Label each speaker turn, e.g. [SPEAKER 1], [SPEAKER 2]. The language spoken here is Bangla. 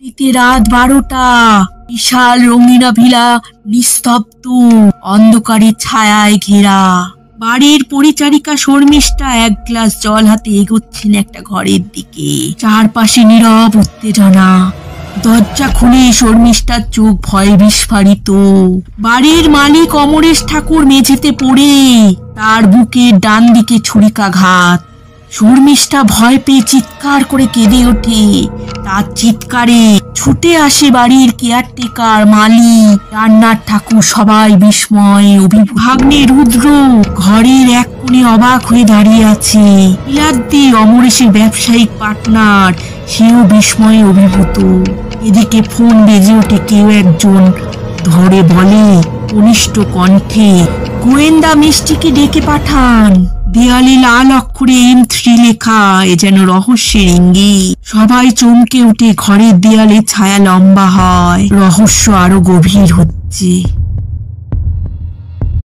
[SPEAKER 1] রাত 12টা। বিশাল রঙিনা ভিলা নিস্তব্ধ, অন্ধকারের ছায়ায় ঘেরা। বাড়ির পরিচারিকা শর্মিষ্ঠা এক গ্লাস জল হাতে এগোচ্ছেন একটা ঘরের দিকে। চারপাশে নীরব উত্তেজনা। দরজা খুলে শর্মিষ্ঠার চোখ ভয়ে বিস্ফারিত। বাড়ির মালিক অমরেশ ঠাকুর মেঝেতে পড়ে, তার বুকের ডান দিকে ছুরিকাঘাত। শর্মিষ্ঠা ভয় পেয়ে চিৎকার করে কেঁদে ওঠে। তার চিৎকারে ছুটে আসে বাড়ির কেয়ারটেকার, মালিক, রান্নার ঠাকুর, সবাই বিস্ময়ে অভিভূত। ভাগ্নে রুদ্র ঘরের এক কোণে অবাক হয়ে দাঁড়িয়ে আছে। বিলাদ্দি, অমরেশের ব্যবসায়িক পার্টনার, সেও বিস্ময়ে অভিভূত। এদিকে ফোন বেজে ওঠে। কেউ একজন ধরে বলে কনিষ্ঠ কণ্ঠে, গোয়েন্দা মিষ্টিকে ডেকে পাঠান। দেয়ালে লাল অক্ষরে M3 লেখা, এ যেন রহস্যের ইঙ্গিত। সবাই চমকে উঠে। ঘরের দেয়ালে ছায়া লম্বা হয়, রহস্য আরো গভীর হচ্ছে।